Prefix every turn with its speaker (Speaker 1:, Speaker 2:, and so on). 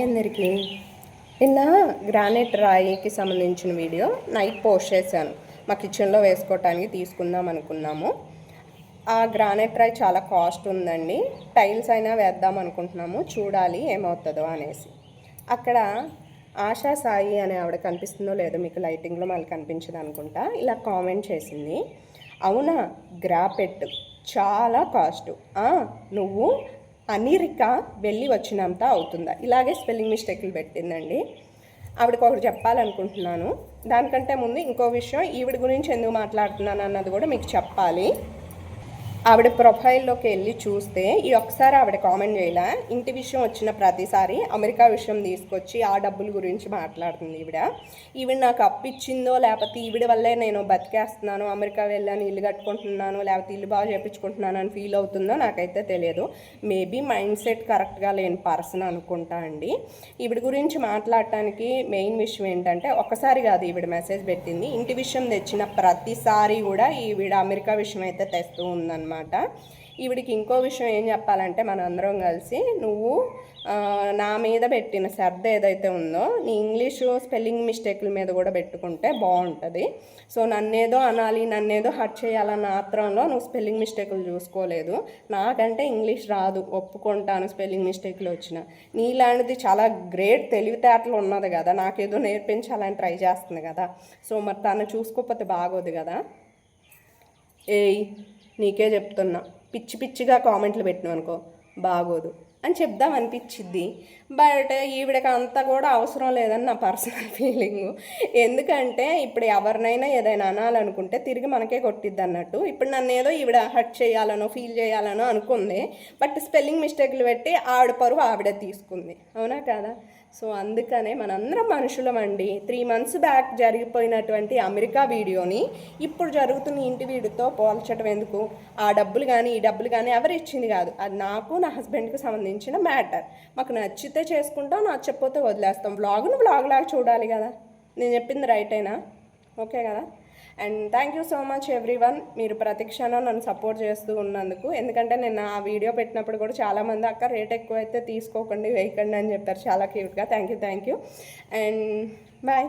Speaker 1: అందరికీ నిన్న గ్రానైట్ రాయికి సంబంధించిన వీడియో నైట్ పోస్ట్ చేశాను. మా కిచెన్లో వేసుకోవటానికి తీసుకుందాం అనుకున్నాము. ఆ గ్రానైట్ రాయి చాలా కాస్ట్ ఉందండి. టైల్స్ అయినా వేద్దాం అనుకుంటున్నాము, చూడాలి ఏమవుతుందో అనేసి. అక్కడ ఆశా సాయి అనే ఆవిడ కనిపిస్తుందో లేదో మీకు లైటింగ్లో మళ్ళీ కనిపించదు అనుకుంటా, ఇలా కామెంట్ చేసింది. అవునా, గ్రాపెట్ చాలా కాస్ట్, నువ్వు అమెరికా వెళ్ళి వచ్చినంత అవుతుందా? ఇలాగే స్పెల్లింగ్ మిస్టేక్లు పెట్టిందండి. ఆవిడకి ఒకటి చెప్పాలనుకుంటున్నాను. దానికంటే ముందు ఇంకో విషయం, ఈవిడ గురించి ఎందుకు మాట్లాడుతున్నాను అన్నది కూడా మీకు చెప్పాలి. ఆవిడ ప్రొఫైల్లోకి వెళ్ళి చూస్తే ఈ ఒక్కసారి ఆవిడ కామెంట్ చేయలే. ఇంటి విషయం వచ్చిన ప్రతిసారి అమెరికా విషయం తీసుకొచ్చి ఆ డబ్బుల గురించి మాట్లాడుతుంది ఈవిడ నాకు అప్పిచ్చిందో లేకపోతే ఈవిడ వల్లే నేను బతికేస్తున్నాను, అమెరికా వెళ్ళాను, ఇల్లు కట్టుకుంటున్నాను, లేకపోతే ఇల్లు బాగా చేయించుకుంటున్నాను అని ఫీల్ అవుతుందో నాకైతే తెలియదు. మేబీ మైండ్ సెట్ కరెక్ట్గా లేని పర్సన్ అనుకుంటా అండి. ఈవిడ గురించి మాట్లాడటానికి మెయిన్ విషయం ఏంటంటే, ఒకసారి కాదు ఈవిడ మెసేజ్ పెట్టింది, ఇంటి విషయం తెచ్చిన ప్రతిసారి కూడా ఈవిడ అమెరికా విషయం అయితే తెస్తూ ఉందన్నమాట. ఈవిడికి ఇంకో విషయం ఏం చెప్పాలంటే, మన అందరం కలిసి నువ్వు నా మీద పెట్టిన శ్రద్ధ ఏదైతే ఉందో నీ ఇంగ్లీషు స్పెల్లింగ్ మిస్టేక్ల మీద కూడా పెట్టుకుంటే బాగుంటుంది. సో నన్నేదో అనాలి, నన్నేదో హర్ట్ చేయాలన్న ఆత్రంలో నువ్వు స్పెల్లింగ్ మిస్టేక్లు చూసుకోలేదు. నాకంటే ఇంగ్లీష్ రాదు, ఒప్పుకుంటాను స్పెల్లింగ్ మిస్టేక్లు వచ్చిన. నీలాంటిది చాలా గ్రేట్ తెలివితేటలు ఉన్నది కదా, నాకేదో నేర్పించాలని ట్రై చేస్తుంది కదా. సో మరి తను చూసుకోకపోతే బాగోదు కదా. నీకే చెప్తున్నా, పిచ్చి పిచ్చిగా కామెంట్లు పెట్టినావు అనుకో బాగోదు అని చెప్దాం అనిపించిద్ది. బట్ ఈవిడకి అంతా కూడా అవసరం లేదని నా పర్సనల్ ఫీలింగు. ఎందుకంటే ఇప్పుడు ఎవరినైనా ఏదైనా అనాలనుకుంటే తిరిగి మనకే కొట్టిద్ది అన్నట్టు. ఇప్పుడు నన్ను ఏదో ఈవిడ హర్ట్ చేయాలనో ఫీల్ చేయాలనో అనుకుంది, బట్ స్పెల్లింగ్ మిస్టేక్లు పెట్టి ఆవిడ పరువు ఆవిడ తీసుకుంది, అవునా కాదా? సో అందుకనే మనందరం మనుషులమండి. 3 months బ్యాక్ జరిగిపోయినటువంటి అమెరికా వీడియోని ఇప్పుడు జరుగుతున్న ఇంటి వీడియోతో పోల్చడం ఎందుకు? ఆ డబ్బులు కానీ ఈ డబ్బులు కానీ ఎవరు ఇచ్చింది కాదు, అది నాకు నా హస్బెండ్కి సంబంధించిన మ్యాటర్. మాకు నచ్చితే చేసుకుంటాం, నచ్చకపోతే వదిలేస్తాం. వ్లాగ్ను వ్లాగ్ లాగా చూడాలి కదా. నేను చెప్పింది రైట్ అయినా? ఓకే కదా. And thank you so much everyone, మీరు ప్రతి క్షణం నన్ను సపోర్ట్ చేస్తూ ఉన్నందుకు. ఎందుకంటే నేను ఆ వీడియో పెట్టినప్పుడు కూడా చాలామంది అక్క రేట్ ఎక్కువ అయితే తీసుకోకండి, వేయకండి అని చెప్పారు చాలా క్యూట్గా. Thank you and bye.